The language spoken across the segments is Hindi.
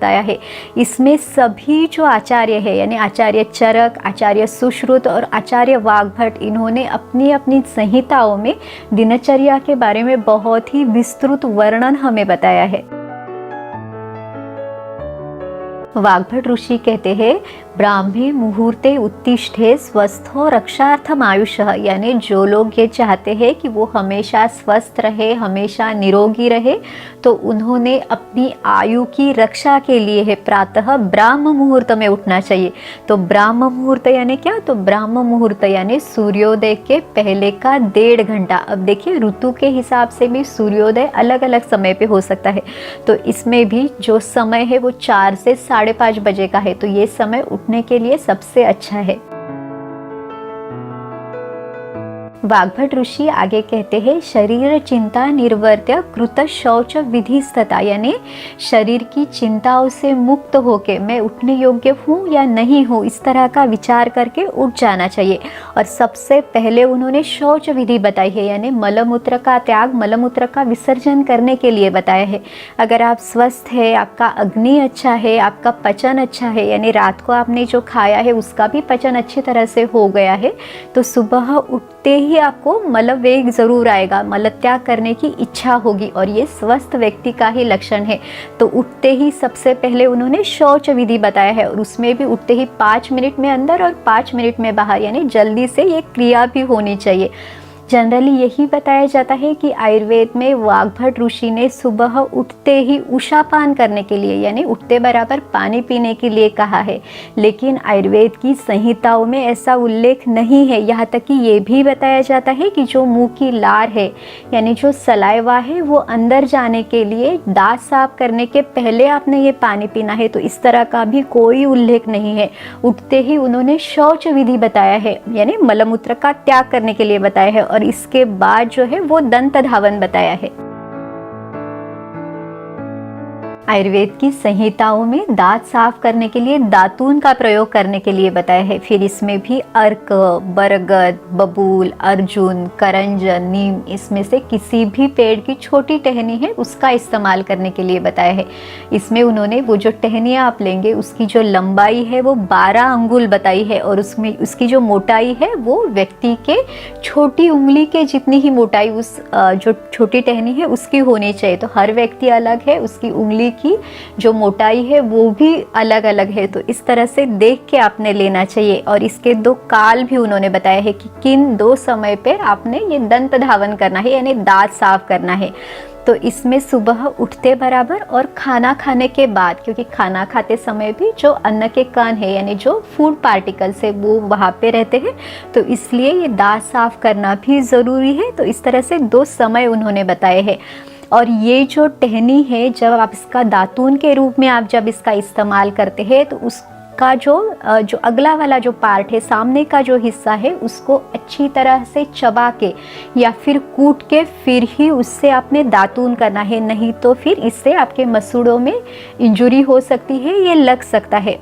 बताया है। इसमें सभी जो आचार्य है यानी आचार्य चरक, आचार्य सुश्रुत और आचार्य वाग्भट, इन्होंने अपनी अपनी संहिताओं में दिनचर्या के बारे में बहुत ही विस्तृत वर्णन हमें बताया है। वाग्भट ऋषि कहते हैं, ब्राह्मी मुहूर्ते उत्तिष्ठे स्वस्थो रक्षार्थम आयुषः, यानी जो लोग ये चाहते हैं कि वो हमेशा स्वस्थ रहे, हमेशा निरोगी रहे, तो उन्होंने अपनी आयु की रक्षा के लिए है प्रातः ब्राह्म मुहूर्त में उठना चाहिए। तो ब्राह्म मुहूर्त यानी क्या? तो ब्राह्म मुहूर्त यानी सूर्योदय के पहले का 1.5 घंटा। अब देखिए ऋतु के हिसाब से भी सूर्योदय अलग अलग समय पे हो सकता है, तो इसमें भी जो समय है वो 4 से 5:30 बजे का है, तो ये समय उठने के लिए सबसे अच्छा है। वाग्भट ऋषि आगे कहते हैं, शरीर चिंता निर्वर्त्य कृत शौच विधिस्तता, यानी शरीर की चिंताओं से मुक्त होके मैं उठने योग्य हूँ या नहीं हूँ, इस तरह का विचार करके उठ जाना चाहिए। और सबसे पहले उन्होंने शौच विधि बताई है, यानी मलमूत्र का त्याग, मलमूत्र का विसर्जन करने के लिए बताया है। अगर आप स्वस्थ है, आपका अग्नि अच्छा है, आपका पचन अच्छा है, यानी रात को आपने जो खाया है उसका भी पचन अच्छी तरह से हो गया है, तो सुबह उठते ही आपको मल वेग जरूर आएगा, मल त्याग करने की इच्छा होगी, और ये स्वस्थ व्यक्ति का ही लक्षण है। तो उठते ही सबसे पहले उन्होंने शौच विधि बताया है, और उसमें भी उठते ही 5 मिनट में अंदर और 5 मिनट में बाहर, यानी जल्दी से ये क्रिया भी होनी चाहिए। जनरली यही बताया जाता है कि आयुर्वेद में वाग्भट ऋषि ने सुबह उठते ही उषापान करने के लिए यानी उठते बराबर पानी पीने के लिए कहा है, लेकिन आयुर्वेद की संहिताओं में ऐसा उल्लेख नहीं है। यहाँ तक कि ये भी बताया जाता है कि जो मुंह की लार है यानी जो सलाइवा है वो अंदर जाने के लिए दांत साफ करने के पहले आपने ये पानी पीना है, तो इस तरह का भी कोई उल्लेख नहीं है। उठते ही उन्होंने शौच विधि बताया है यानी मलमूत्र का त्याग करने के लिए बताया है, और इसके बाद जो है वो दंत धावन बताया है। आयुर्वेद की संहिताओं में दांत साफ करने के लिए दातून का प्रयोग करने के लिए बताया है। फिर इसमें भी अर्क, बरगद, बबूल, अर्जुन, करंजन, नीम, इसमें से किसी भी पेड़ की छोटी टहनी है उसका इस्तेमाल करने के लिए बताया है। इसमें उन्होंने वो जो टहनियाँ आप लेंगे उसकी जो लंबाई है वो 12 अंगुल बताई है, और उसमें उसकी जो मोटाई है वो व्यक्ति के छोटी उंगली के जितनी ही मोटाई उस जो छोटी टहनी है उसकी होनी चाहिए। तो हर व्यक्ति अलग है, उसकी उंगली की जो मोटाई है वो भी अलग अलग है, तो इस तरह से देख के आपने लेना चाहिए। और इसके 2 काल भी उन्होंने बताया है कि किन 2 समय पे आपने ये दंत धावन करना है यानी दांत साफ करना है। तो इसमें सुबह उठते बराबर और खाना खाने के बाद, क्योंकि खाना खाते समय भी जो अन्न के कण है यानी जो फूड पार्टिकल्स है वो वहाँ पे रहते हैं, तो इसलिए ये दांत साफ करना भी ज़रूरी है। तो इस तरह से 2 समय उन्होंने बताए हैं। और ये जो टहनी है जब आप इसका दातून के रूप में आप जब इसका इस्तेमाल करते हैं तो उसका जो अगला वाला जो पार्ट है, सामने का जो हिस्सा है, उसको अच्छी तरह से चबा के या फिर कूट के फिर ही उससे आपने दातून करना है, नहीं तो फिर इससे आपके मसूड़ों में इंजुरी हो सकती है, ये लग सकता है।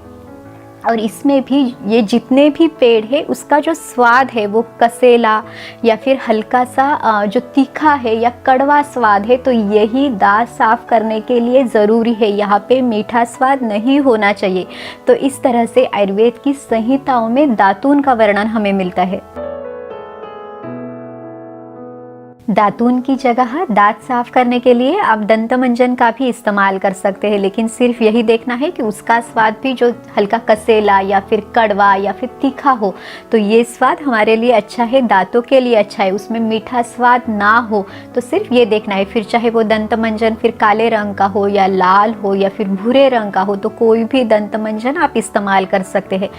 और इसमें भी ये जितने भी पेड़ है उसका जो स्वाद है वो कसेला या फिर हल्का सा जो तीखा है या कड़वा स्वाद है, तो यही दांत साफ करने के लिए ज़रूरी है। यहाँ पे मीठा स्वाद नहीं होना चाहिए। तो इस तरह से आयुर्वेद की संहिताओं में दातून का वर्णन हमें मिलता है। दातून की जगह दांत साफ करने के लिए आप दंतमंजन का भी इस्तेमाल कर सकते हैं, लेकिन सिर्फ यही देखना है कि उसका स्वाद भी जो हल्का कसेला या फिर कड़वा या फिर तीखा हो, तो ये स्वाद हमारे लिए अच्छा है, दांतों के लिए अच्छा है, उसमें मीठा स्वाद ना हो, तो सिर्फ ये देखना है। फिर चाहे वो दंतमंजन फिर काले रंग का हो या लाल हो या फिर भूरे रंग का हो, तो कोई भी दंतमंजन आप इस्तेमाल कर सकते हैं।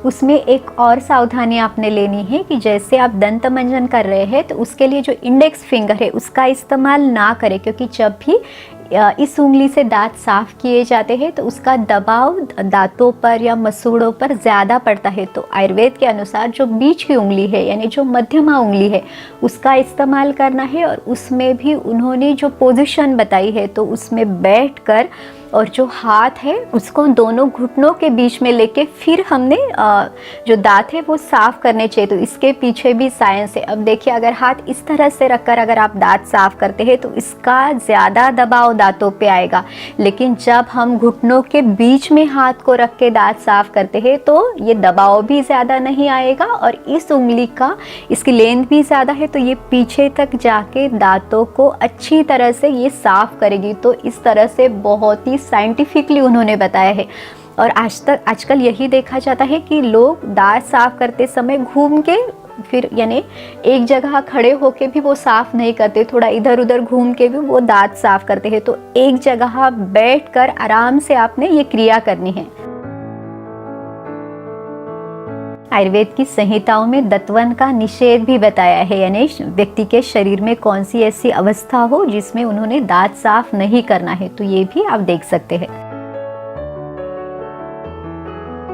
उसमें एक और सावधानी आपने लेनी है कि जैसे आप दंत मंजन कर रहे हैं तो उसके लिए जो इंडेक्स फिंगर है उसका इस्तेमाल ना करें, क्योंकि जब भी इस उंगली से दांत साफ किए जाते हैं तो उसका दबाव दांतों पर या मसूड़ों पर ज़्यादा पड़ता है। तो आयुर्वेद के अनुसार जो बीच की उंगली है यानी जो मध्यमा उंगली है उसका इस्तेमाल करना है, और उसमें भी उन्होंने जो पोजीशन बताई है तो उसमें बैठकर और जो हाथ है उसको दोनों घुटनों के बीच में लेके फिर हमने जो दांत है वो साफ करने चाहिए। तो इसके पीछे भी साइंस है। अब देखिए, अगर हाथ इस तरह से रखकर अगर आप दांत साफ करते हैं तो इसका ज़्यादा दबाव दांतों पे आएगा, लेकिन जब हम घुटनों के बीच में हाथ को रख के दांत साफ करते हैं तो ये दबाव भी ज़्यादा नहीं आएगा और इस उंगली का, इसकी लेंथ भी ज़्यादा है तो ये पीछे तक जाके दांतों को अच्छी तरह से ये साफ करेगी। तो इस तरह से बहुत ही साइंटिफिकली उन्होंने बताया है। और आजकल यही देखा जाता है कि लोग दांत साफ करते समय घूम के फिर यानी एक जगह खड़े होके भी वो साफ नहीं करते, थोड़ा इधर उधर घूम के भी वो दांत साफ करते हैं। तो एक जगह बैठकर आराम से आपने ये क्रिया करनी है। आयुर्वेद की संहिताओं में दत्वन का निषेध भी बताया है, यानी व्यक्ति के शरीर में कौन सी ऐसी अवस्था हो जिसमें उन्होंने दांत साफ नहीं करना है, तो ये भी आप देख सकते हैं।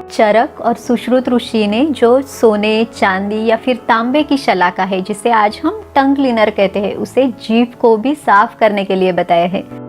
चरक और सुश्रुत ऋषि ने जो सोने, चांदी या फिर तांबे की शलाका है, जिसे आज हम टंग क्लीनर कहते हैं, उसे जीभ को भी साफ करने के लिए बताया है।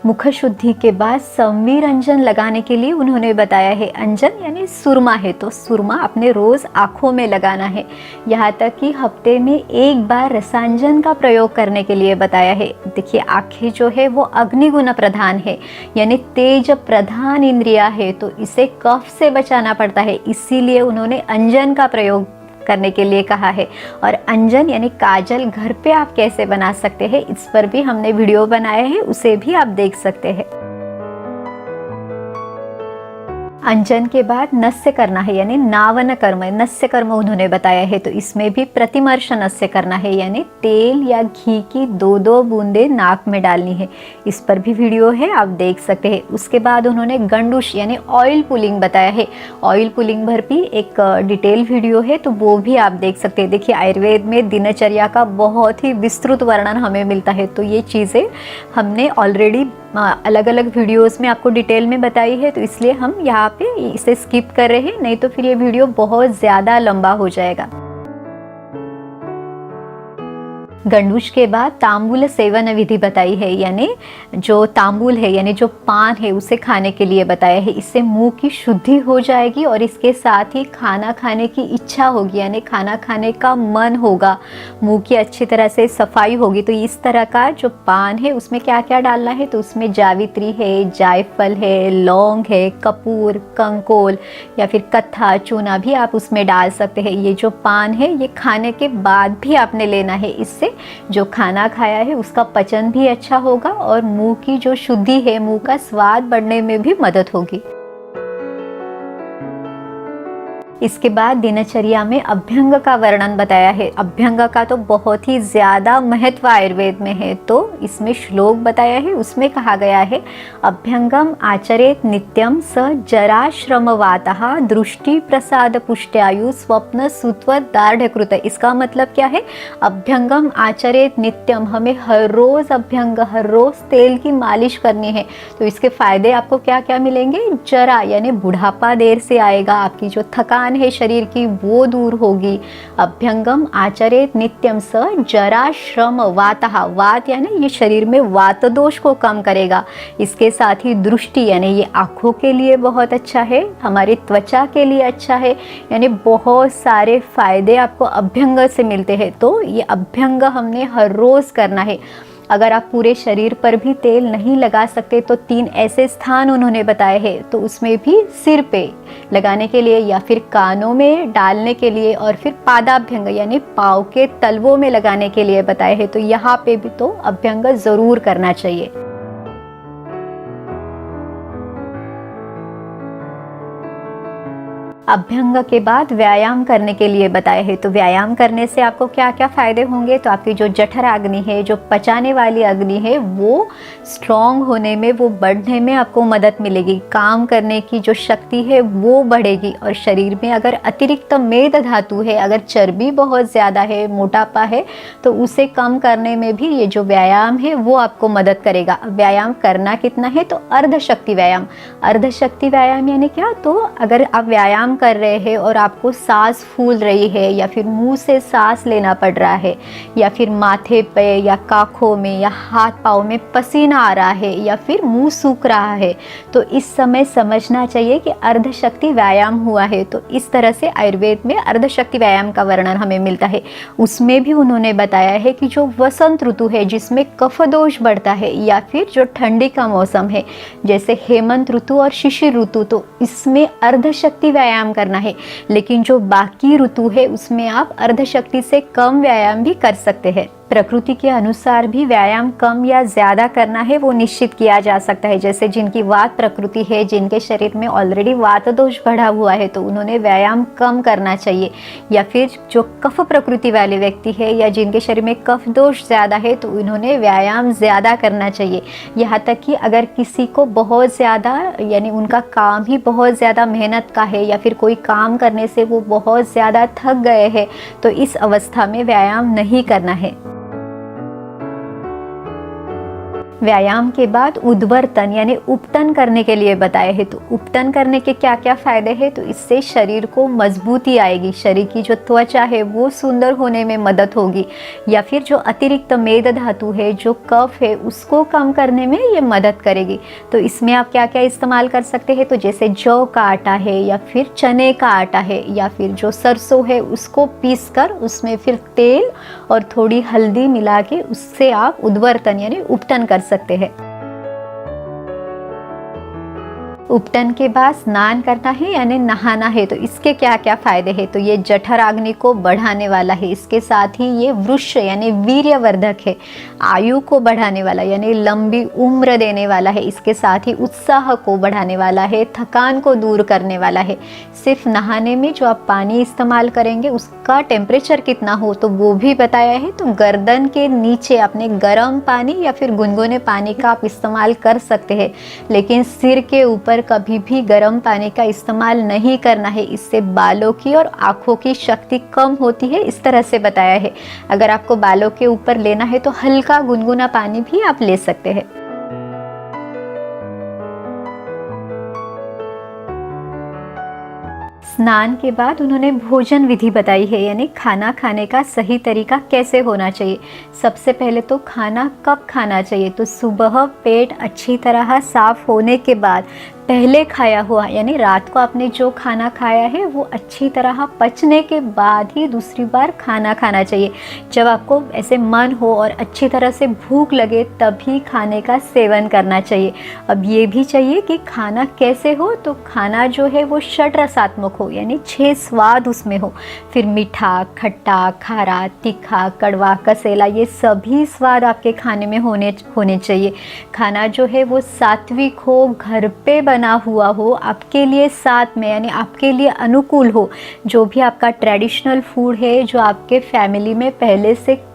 मुख शुद्धि के बाद संवीर अंजन लगाने के लिए उन्होंने बताया है। अंजन यानी सुरमा है, तो सुरमा अपने रोज आँखों में लगाना है। यहाँ तक कि हफ्ते में एक बार रसांजन का प्रयोग करने के लिए बताया है। देखिए, आँखें जो है वो अग्निगुण प्रधान है, यानी तेज प्रधान इंद्रिया है, तो इसे कफ से बचाना पड़ता है। इसीलिए उन्होंने अंजन का प्रयोग करने के लिए कहा है। और अंजन यानी काजल घर पे आप कैसे बना सकते हैं, इस पर भी हमने वीडियो बनाया है, उसे भी आप देख सकते हैं। अंजन के बाद नस्य करना है, यानी नावन कर्म, नस्य कर्म उन्होंने बताया है। तो इसमें भी प्रतिमर्श नस्य करना है, यानी तेल या घी की 2-2 बूंदे नाक में डालनी है। इस पर भी वीडियो है, आप देख सकते हैं। उसके बाद उन्होंने गंडूश यानी ऑयल पुलिंग बताया है। ऑयल पुलिंग पर भी एक डिटेल वीडियो है, तो वो भी आप देख सकते हैं। देखिए, आयुर्वेद में दिनचर्या का बहुत ही विस्तृत वर्णन हमें मिलता है, तो ये चीज़ें हमने ऑलरेडी अलग अलग वीडियोस में आपको डिटेल में बताई है, तो इसलिए हम यहाँ पे इसे स्किप कर रहे हैं, नहीं तो फिर ये वीडियो बहुत ज़्यादा लंबा हो जाएगा। गंडूश के बाद तांबूल सेवन विधि बताई है, यानी जो तांबूल है यानी जो पान है उसे खाने के लिए बताया है। इससे मुंह की शुद्धि हो जाएगी और इसके साथ ही खाना खाने की इच्छा होगी, यानी खाना खाने का मन होगा, मुंह की अच्छी तरह से सफाई होगी। तो इस तरह का जो पान है उसमें क्या क्या डालना है, तो उसमें जावित्री है, जायफल है, लौंग है, कपूर, कंकोल या फिर कत्था चूना भी आप उसमें डाल सकते हैं। ये जो पान है ये खाने के बाद भी आपने लेना है, इससे जो खाना खाया है उसका पचन भी अच्छा होगा और मुंह की जो शुद्धि है, मुंह का स्वाद बढ़ने में भी मदद होगी। इसके बाद दिनचर्या में अभ्यंग का वर्णन बताया है। अभ्यंग का तो बहुत ही ज़्यादा महत्व आयुर्वेद में है, तो इसमें श्लोक बताया है, उसमें कहा गया है अभ्यंगम आचरेत नित्यम स जराश्रमवातः दृष्टि प्रसाद पुष्ट्यायु स्वप्न सुत्वत दार्ढ्यकृत। इसका मतलब क्या है, अभ्यंगम आचरेत नित्यम, हमें हर रोज़ अभ्यंग, हर रोज़ तेल की मालिश करनी है। तो इसके फायदे आपको क्या क्या मिलेंगे, जरा यानी बुढ़ापा देर से आएगा, आपकी जो थकान है शरीर की वो दूर होगी। अभ्यंगम आचरेत नित्यम स जरा श्रम वातः, वात यानी ये शरीर में वात दोष को कम करेगा। इसके साथ ही दृष्टि यानी ये आँखों के लिए बहुत अच्छा है, हमारी त्वचा के लिए अच्छा है, यानी बहुत सारे फायदे आपको अभ्यंग से मिलते हैं। तो ये अभ्यंग हमने हर रोज़ करना है। अगर आप पूरे शरीर पर भी तेल नहीं लगा सकते तो 3 ऐसे स्थान उन्होंने बताए हैं, तो उसमें भी सिर पे लगाने के लिए या फिर कानों में डालने के लिए और फिर पादाभ्यंग यानी पाँव के तलवों में लगाने के लिए बताए हैं। तो यहाँ पे भी तो अभ्यंग ज़रूर करना चाहिए। अभ्यंग के बाद व्यायाम करने के लिए बताए हैं। तो व्यायाम करने से आपको क्या क्या फ़ायदे होंगे, तो आपकी जो जठराग्नि है, जो पचाने वाली अग्नि है, वो स्ट्रॉन्ग होने में, वो बढ़ने में आपको मदद मिलेगी। काम करने की जो शक्ति है वो बढ़ेगी और शरीर में अगर अतिरिक्त मेद धातु है, अगर चर्बी बहुत ज़्यादा है, मोटापा है, तो उसे कम करने में भी ये जो व्यायाम है वो आपको मदद करेगा। व्यायाम करना कितना है, तो अर्धशक्ति व्यायाम। अर्धशक्ति व्यायाम यानी क्या, तो अगर आप व्यायाम कर रहे हैं और आपको सांस फूल रही है, या फिर मुंह से सांस लेना पड़ रहा है, या फिर माथे पे या काखों में या हाथ पाँव में पसीना आ रहा है, या फिर मुंह सूख रहा है, तो इस समय समझना चाहिए कि अर्धशक्ति व्यायाम हुआ है। तो इस तरह से आयुर्वेद में अर्धशक्ति व्यायाम का वर्णन हमें मिलता है। उसमें भी उन्होंने बताया है कि जो वसंत ऋतु है जिसमें कफ दोष बढ़ता है, या फिर जो ठंडी का मौसम है जैसे हेमंत ऋतु और शिशिर ऋतु, तो इसमें अर्धशक्ति व्यायाम करना है। लेकिन जो बाकी ऋतु है उसमें आप अर्धशक्ति से कम व्यायाम भी कर सकते हैं। प्रकृति के अनुसार भी व्यायाम कम या ज़्यादा करना है वो निश्चित किया जा सकता है। जैसे जिनकी वात प्रकृति है, जिनके शरीर में ऑलरेडी वात दोष बढ़ा हुआ है, तो उन्होंने व्यायाम कम करना चाहिए। या फिर जो कफ प्रकृति वाले व्यक्ति है या जिनके शरीर में कफ दोष ज़्यादा है, तो उन्होंने व्यायाम ज़्यादा करना चाहिए। यहाँ तक कि अगर किसी को बहुत ज़्यादा यानी उनका काम ही बहुत ज़्यादा मेहनत का है, या फिर कोई काम करने से वो बहुत ज़्यादा थक गए हैं, तो इस अवस्था में व्यायाम नहीं करना है। व्यायाम के बाद उद्वर्तन यानी उपटन करने के लिए बताए हैं। तो उपटन करने के क्या क्या फायदे हैं? तो इससे शरीर को मजबूती आएगी, शरीर की जो त्वचा है वो सुंदर होने में मदद होगी, या फिर जो अतिरिक्त मेद धातु है, जो कफ है, उसको कम करने में ये मदद करेगी। तो इसमें आप क्या क्या इस्तेमाल कर सकते हैं? तो जैसे जौ का आटा है, या फिर चने का आटा है, या फिर जो सरसों है उसको पीस कर उसमें फिर तेल और थोड़ी हल्दी मिला के उससे आप उद्वर्तन यानी उपटन कर सकते हैं। उपटन के बाद स्नान करना है यानी नहाना है। तो इसके क्या क्या फायदे हैं? तो ये जठराग्नि को बढ़ाने वाला है, इसके साथ ही ये वृष यानी वीर्यवर्धक है, आयु को बढ़ाने वाला यानी लंबी उम्र देने वाला है, इसके साथ ही उत्साह को बढ़ाने वाला है, थकान को दूर करने वाला है। सिर्फ नहाने में जो आप पानी इस्तेमाल करेंगे उसका टेम्परेचर कितना हो तो वो भी बताया है। तो गर्दन के नीचे अपने गर्म पानी या फिर गुनगुने पानी का आप इस्तेमाल कर सकते हैं, लेकिन सिर के ऊपर कभी भी गर्म पानी का इस्तेमाल नहीं करना है। इससे बालों की और आँखों की शक्ति कम होती है, इस तरह से बताया है। अगर आपको बालों के ऊपर लेना है तो हल्का गुनगुना पानी भी आप ले सकते हैं। स्नान के बाद उन्होंने भोजन विधि बताई है, यानी खाना खाने का सही तरीका कैसे होना चाहिए। सबसे पहले तो खाना कब खाना चाहिए? तो सुबह पेट अच्छी तरह साफ होने के बाद पहले खाया हुआ यानी रात को आपने जो खाना खाया है वो अच्छी तरह पचने के बाद ही दूसरी बार खाना खाना चाहिए। जब आपको ऐसे मन हो और अच्छी तरह से भूख लगे तभी खाने का सेवन करना चाहिए। अब ये भी चाहिए कि खाना कैसे हो, तो खाना जो है वो षट रसात्मक हो यानी 6 स्वाद उसमें हो। फिर मीठा, खट्टा, खारा, तीखा, कड़वा, कसेला, ये सभी स्वाद आपके खाने में होने चाहिए। खाना जो है वो सात्विक हो, घर पे बना हुआ हो, आपके लिए साथ में यानी आपके लिए अनुकूल हो। जो भी आपका ट्रेडिशनल फूड है, जो आपके फैमिली में पहले से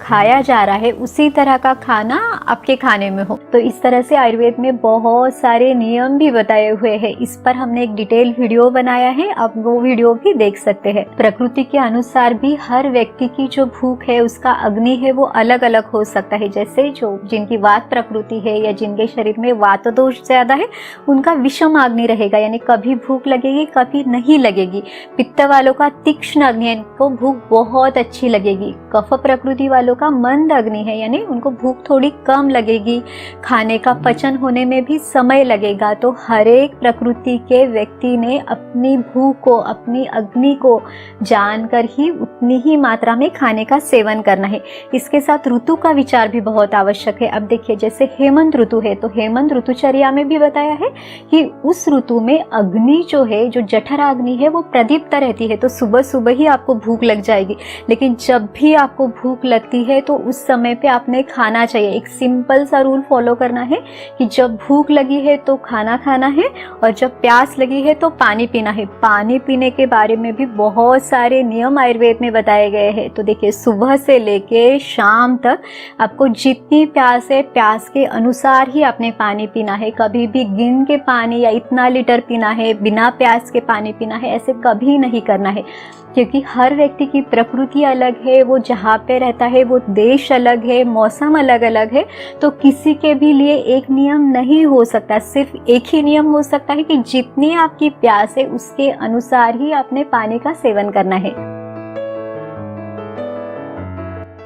खाया जा रहा है, उसी तरह का खाना आपके खाने में हो। तो इस तरह से आयुर्वेद में बहुत सारे नियम भी बताए हुए हैं। इस पर हमने एक डिटेल वीडियो बनाया है, आप वो वीडियो भी देख सकते हैं। प्रकृति के अनुसार भी हर व्यक्ति की जो भूख है, उसका अग्नि है, वो अलग अलग हो सकता है। जैसे जो जिनकी वात प्रकृति है या जिनके शरीर में वात दोष ज्यादा है, उनका विषम अग्नि रहेगा, यानी कभी भूख लगेगी कभी नहीं लगेगी। पित्त वालों का तीक्ष्ण अग्नि, इनको भूख बहुत अच्छी लगेगी। कफ प्रकृति वालों का मंद अग्नि है, यानी उनको भूख थोड़ी कम लगेगी, खाने का पचन होने में भी समय लगेगा। तो हर एक प्रकृति के व्यक्ति ने अपनी भूख को, अपनी अग्नि को जानकर ही उतनी ही मात्रा में खाने का सेवन करना है। इसके साथ ऋतु का विचार भी बहुत आवश्यक है। अब देखिए, जैसे हेमंत ऋतु है, तो हेमंत ऋतुचर्या में भी बताया है कि उस ऋतु में अग्नि जो है, जो जठराग्नि है, वो प्रदीप्त रहती है। तो सुबह सुबह ही आपको भूख लग जाएगी, लेकिन जब भी आपको भूख लगती है तो उस समय पे आपने खाना चाहिए। एक सिंपल सा रूल फॉलो करना है कि जब भूख लगी है तो खाना खाना है, और जब प्यास लगी है तो पानी पीना है। पानी पीने के बारे में भी बहुत सारे नियम आयुर्वेद में बताए गए हैं। तो देखिए, सुबह से लेके शाम तक आपको जितनी प्यास है, प्यास के अनुसार ही आपने पानी पीना है। कभी भी गिन के पानी या इतना लीटर पीना है, बिना प्यास के पानी पीना है, ऐसे कभी नहीं करना है, क्योंकि हर व्यक्ति की प्रकृति अलग है। वो जहाँ पे रहता है वो वो देश अलग है, मौसम अलग अलग है, तो किसी के भी लिए एक नियम नहीं हो सकता। सिर्फ एक ही नियम हो सकता है कि जितनी आपकी प्यास है उसके अनुसार ही आपने पानी का सेवन करना है।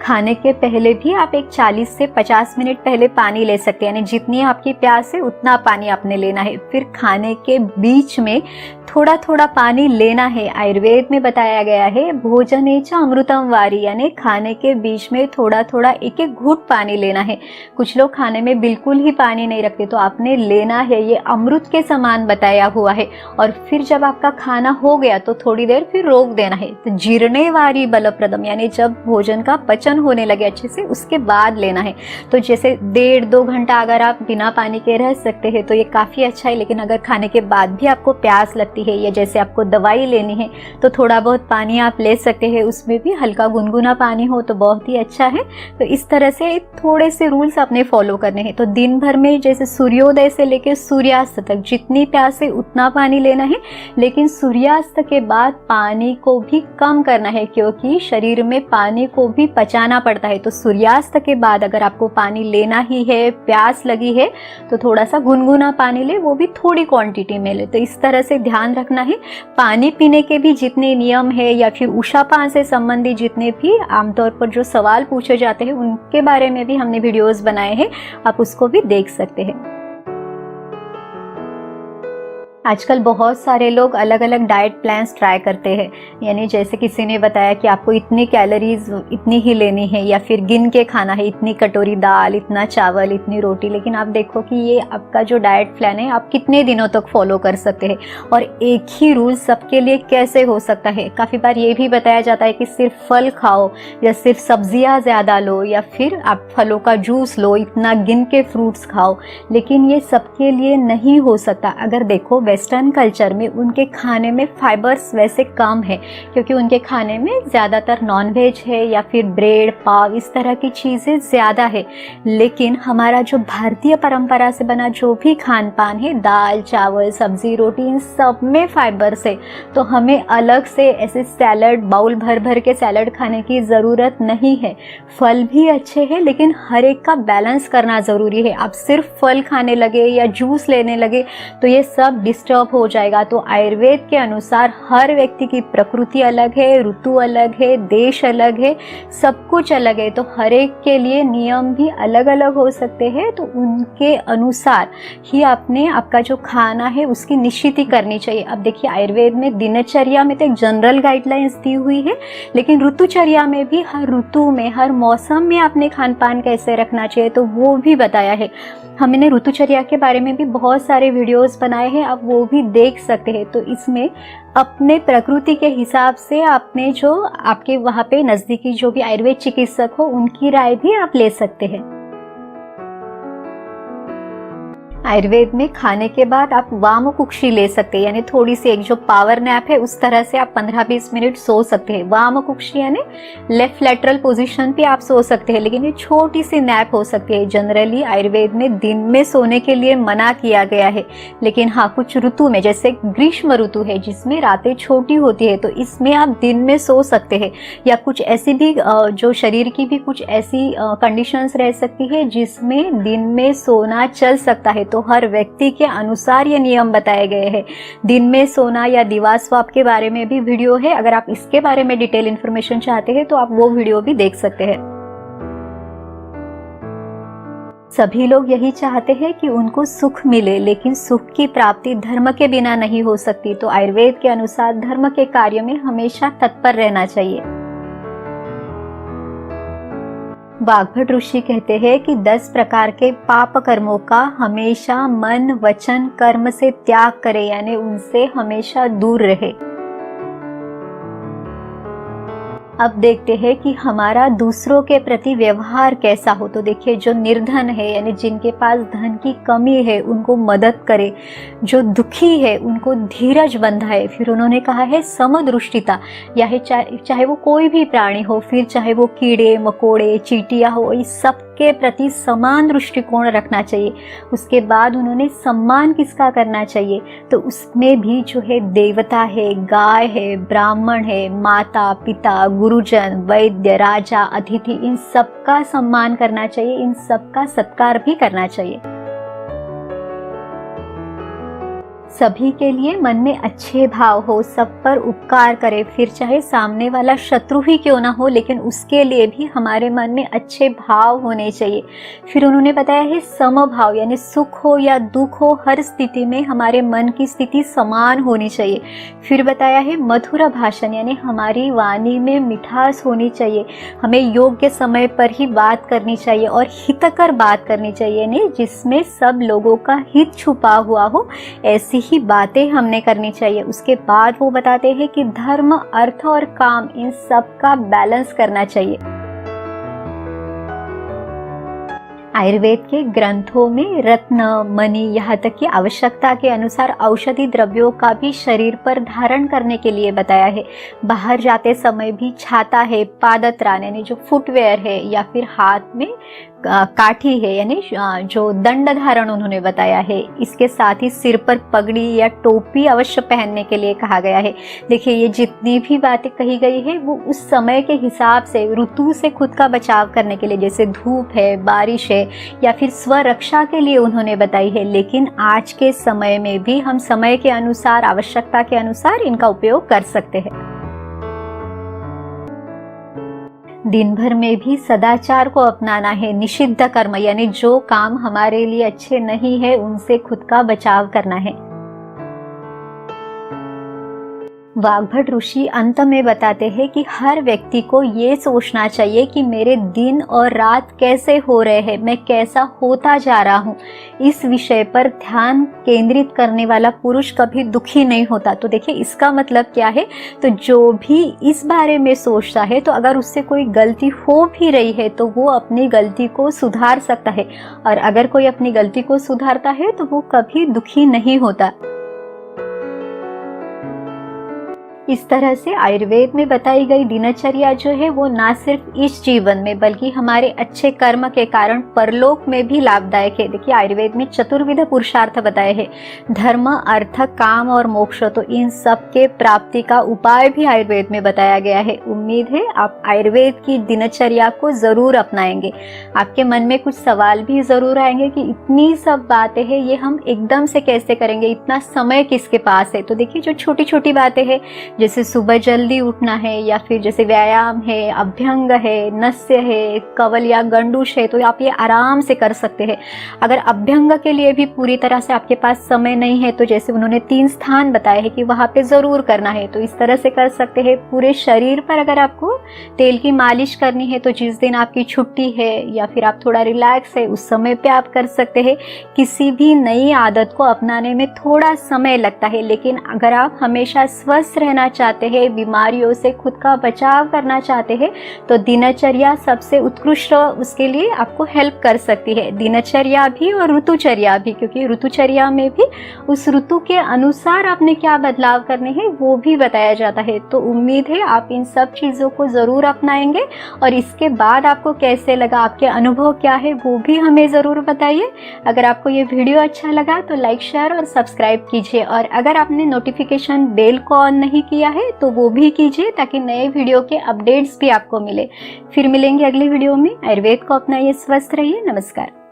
खाने के पहले भी आप एक 40 से 50 मिनट पहले पानी ले सकते हैं, यानी जितनी आपकी प्यास है उतना पानी आपने लेना है। फिर खाने के बीच में थोड़ा थोड़ा पानी लेना है। आयुर्वेद में बताया गया है भोजनेच अमृतम वारी, यानी खाने के बीच में थोड़ा थोड़ा एक एक घूंट पानी लेना है। कुछ लोग खाने में बिल्कुल ही पानी नहीं रखते, तो आपने लेना है, ये अमृत के समान बताया हुआ है। और फिर जब आपका खाना हो गया तो थोड़ी देर फिर रोक देना है। तो जीर्णे वारी बलप्रदम, यानी जब भोजन का पचन होने लगे अच्छे से उसके बाद लेना है। तो जैसे 1.5-2 घंटा अगर आप बिना पानी के रह सकते हैं तो ये काफ़ी अच्छा है। लेकिन अगर खाने के बाद भी आपको प्यास लगती है या जैसे आपको दवाई लेनी है तो थोड़ा बहुत पानी आप ले सकते हैं, उसमें भी हल्का गुनगुना पानी हो तो बहुत ही अच्छा है। तो इस तरह से थोड़े से रूल्स आपने फॉलो करने हैं। तो दिन भर में जैसे सूर्योदय से लेकर सूर्यास्त तक जितनी प्यास है उतना पानी लेना है, लेकिन सूर्यास्त के बाद पानी को भी कम करना है, क्योंकि शरीर में पानी को भी पचाना पड़ता है। तो सूर्यास्त के बाद अगर आपको पानी लेना ही है, प्यास लगी है, तो थोड़ा सा गुनगुना पानी ले, वो भी थोड़ी क्वांटिटी में ले। तो इस तरह से ध्यान रखना है। पानी पीने के भी जितने नियम है या फिर उषापान से संबंधित जितने भी आमतौर पर जो सवाल पूछे जाते हैं उनके बारे में भी हमने वीडियोस बनाए हैं, आप उसको भी देख सकते हैं। आजकल बहुत सारे लोग अलग अलग डाइट प्लान्स ट्राई करते हैं, यानी जैसे किसी ने बताया कि आपको इतनी कैलोरीज इतनी ही लेनी है, या फिर गिन के खाना है, इतनी कटोरी दाल, इतना चावल, इतनी रोटी। लेकिन आप देखो कि ये आपका जो डाइट प्लान है आप कितने दिनों तक फॉलो कर सकते हैं, और एक ही रूल सबके लिए कैसे हो सकता है। काफ़ी बार ये भी बताया जाता है कि सिर्फ फल खाओ या सिर्फ सब्जियाँ ज़्यादा लो या फिर आप फलों का जूस लो, इतना गिन के फ्रूट्स खाओ, लेकिन ये सबके लिए नहीं हो सकता। अगर देखो वेस्टर्न कल्चर में उनके खाने में फाइबर्स वैसे कम है, क्योंकि उनके खाने में ज़्यादातर नॉनवेज है या फिर ब्रेड पाव इस तरह की चीज़ें ज़्यादा है। लेकिन हमारा जो भारतीय परंपरा से बना जो भी खान पान है, दाल चावल सब्जी रोटी, इन सब में फाइबर्स है। तो हमें अलग से ऐसे सैलड बाउल भर भर के सैलड खाने की ज़रूरत नहीं है। फल भी अच्छे हैं, लेकिन हर एक का बैलेंस करना ज़रूरी है। आप सिर्फ फल खाने लगे या जूस लेने लगे तो ये सब डिस्टर्ब हो जाएगा। तो आयुर्वेद के अनुसार हर व्यक्ति की प्रकृति अलग है, ऋतु अलग है, देश अलग है, सब कुछ अलग है। तो हर एक के लिए नियम भी अलग अलग हो सकते हैं। तो उनके अनुसार ही आपने आपका जो खाना है उसकी निश्चिती करनी चाहिए। अब देखिए आयुर्वेद में दिनचर्या में तो एक जनरल गाइडलाइंस दी हुई है, लेकिन ऋतुचर्या में भी हर ऋतु में हर मौसम में आपने खान पान कैसे रखना चाहिए तो वो भी बताया है। हमने ऋतुचर्या के बारे में भी बहुत सारे वीडियोस बनाए हैं, आप वो भी देख सकते हैं। तो इसमें अपने प्रकृति के हिसाब से आपने जो आपके वहाँ पे नज़दीकी जो भी आयुर्वेद चिकित्सक हो उनकी राय भी आप ले सकते हैं। आयुर्वेद में खाने के बाद आप वाम कुक्षी ले सकते हैं, यानी थोड़ी सी एक जो पावर नैप है उस तरह से आप 15-20 मिनट सो सकते हैं। वाम कुक्षी यानी लेफ्ट लैटरल पोजीशन पे आप सो सकते हैं, लेकिन ये छोटी सी नैप हो सकती है। जनरली आयुर्वेद में दिन में सोने के लिए मना किया गया है, लेकिन हाँ कुछ ऋतु में जैसे ग्रीष्म ऋतु है जिसमें रातें छोटी होती है तो इसमें आप दिन में सो सकते हैं। या कुछ ऐसी भी जो शरीर की भी कुछ ऐसी कंडीशंस रह सकती है जिसमें दिन में सोना चल सकता है। तो हर व्यक्ति के अनुसार ये नियम बताए गए हैं। दिन में सोना या दिवा स्वाप के बारे में भी वीडियो है, अगर आप इसके बारे में डिटेल इन्फॉर्मेशन चाहते हैं तो आप वो वीडियो भी देख सकते हैं। सभी लोग यही चाहते हैं कि उनको सुख मिले, लेकिन सुख की प्राप्ति धर्म के बिना नहीं हो सकती। तो आयुर्वेद के अनुसार धर्म के कार्य में हमेशा तत्पर रहना चाहिए। वाग्भट ऋषि कहते हैं कि 10 प्रकार के पाप कर्मों का हमेशा मन वचन कर्म से त्याग करे, यानी उनसे हमेशा दूर रहे। अब देखते हैं कि हमारा दूसरों के प्रति व्यवहार कैसा हो। तो देखिए जो निर्धन है यानी जिनके पास धन की कमी है उनको मदद करे, जो दुखी है उनको धीरज बंधाए। फिर उन्होंने कहा है समदृष्टिता, या चाहे वो कोई भी प्राणी हो, फिर चाहे वो कीड़े मकोड़े चींटियां हो, इस सब सबके प्रति समान दृष्टिकोण रखना चाहिए। उसके बाद उन्होंने सम्मान किसका करना चाहिए, तो उसमें भी जो है देवता है, गाय है, ब्राह्मण है, माता पिता, गुरुजन, वैद्य, राजा, अतिथि, इन सबका सम्मान करना चाहिए, इन सबका सत्कार भी करना चाहिए। सभी के लिए मन में अच्छे भाव हो, सब पर उपकार करे, फिर चाहे सामने वाला शत्रु ही क्यों ना हो, लेकिन उसके लिए भी हमारे मन में अच्छे भाव होने चाहिए। फिर उन्होंने बताया है समभाव, यानी सुख हो या दुख हो, हर स्थिति में हमारे मन की स्थिति समान होनी चाहिए। फिर बताया है मधुर भाषण, यानी हमारी वाणी में मिठास होनी चाहिए, हमें योग्य समय पर ही बात करनी चाहिए और हितकर बात करनी चाहिए, यानी जिसमें सब लोगों का हित छुपा हुआ हो, ऐसी ही बातें हमने करनी चाहिए। उसके बाद वो बताते हैं कि धर्म, अर्थ और काम, इन सब का बैलेंस करना चाहिए। आयुर्वेद के ग्रंथों में रत्न, मणि, यहाँ तक कि आवश्यकता के अनुसार औषधि द्रव्यों का भी शरीर पर धारण करने के लिए बताया है। बाहर जाते समय भी छाता है, पादत्राण यानी जो फुटवेयर है, या फिर हाथ में काठी है, यानी जो दंड धारण उन्होंने बताया है। इसके साथ ही सिर पर पगड़ी या टोपी अवश्य पहनने के लिए कहा गया है। देखिए, ये जितनी भी बातें कही गई है वो उस समय के हिसाब से, ऋतु से खुद का बचाव करने के लिए, जैसे धूप है, बारिश है, या फिर स्वरक्षा के लिए उन्होंने बताई है। लेकिन आज के समय में भी हम समय के अनुसार, आवश्यकता के अनुसार इनका उपयोग कर सकते हैं। दिन भर में भी सदाचार को अपनाना है, निषिद्ध कर्म यानी जो काम हमारे लिए अच्छे नहीं है उनसे खुद का बचाव करना है। वाग्भट ऋषि अंत में बताते हैं कि हर व्यक्ति को ये सोचना चाहिए कि मेरे दिन और रात कैसे हो रहे हैं, मैं कैसा होता जा रहा हूँ। इस विषय पर ध्यान केंद्रित करने वाला पुरुष कभी दुखी नहीं होता। तो देखिए, इसका मतलब क्या है, तो जो भी इस बारे में सोचता है, तो अगर उससे कोई गलती हो भी रही है तो वो अपनी गलती को सुधार सकता है, और अगर कोई अपनी गलती को सुधारता है तो वो कभी दुखी नहीं होता। इस तरह से आयुर्वेद में बताई गई दिनचर्या जो है वो ना सिर्फ इस जीवन में बल्कि हमारे अच्छे कर्म के कारण परलोक में भी लाभदायक है। देखिए, आयुर्वेद में चतुर्विध पुरुषार्थ बताए हैं, धर्म, अर्थ, काम और मोक्ष। तो इन सब के प्राप्ति का उपाय भी आयुर्वेद में बताया गया है। उम्मीद है आप आयुर्वेद की दिनचर्या को जरूर अपनाएंगे। आपके मन में कुछ सवाल भी जरूर आएंगे कि इतनी सब बातें हैं, ये हम एकदम से कैसे करेंगे, इतना समय किसके पास है। तो देखिए, जो छोटी छोटी बातें हैं, जैसे सुबह जल्दी उठना है, या फिर जैसे व्यायाम है, अभ्यंग है, नस्य है, कवल या गंडूश है, तो आप ये आराम से कर सकते हैं। अगर अभ्यंग के लिए भी पूरी तरह से आपके पास समय नहीं है, तो जैसे उन्होंने 3 स्थान बताए हैं कि वहाँ पे जरूर करना है, तो इस तरह से कर सकते हैं। पूरे शरीर पर अगर आपको तेल की मालिश करनी है, तो जिस दिन आपकी छुट्टी है या फिर आप थोड़ा रिलैक्स है, उस समय पे आप कर सकते हैं। किसी भी नई आदत को अपनाने में थोड़ा समय लगता है, लेकिन अगर आप हमेशा स्वस्थ रहना चाहते हैं, बीमारियों से खुद का बचाव करना चाहते हैं, तो दिनचर्या सबसे उत्कृष्ट उसके लिए आपको हेल्प कर सकती है। दिनचर्या भी और ऋतुचर्या भी, क्योंकि ऋतुचर्या में भी उस ऋतु के अनुसार आपने क्या बदलाव करने हैं वो भी बताया जाता है। तो उम्मीद है आप इन सब चीज़ों को ज़रूर अपनाएंगे, और इसके बाद आपको कैसे लगा, आपके अनुभव क्या है, वो भी हमें ज़रूर बताइए। अगर आपको ये वीडियो अच्छा लगा तो लाइक, शेयर और सब्सक्राइब कीजिए, और अगर आपने नोटिफिकेशन बेल को ऑन नहीं किया है तो वो भी कीजिए, ताकि नए वीडियो के अपडेट्स भी आपको मिले। फिर मिलेंगे अगले वीडियो में। आयुर्वेद को अपनाइए, स्वस्थ रहिए। नमस्कार।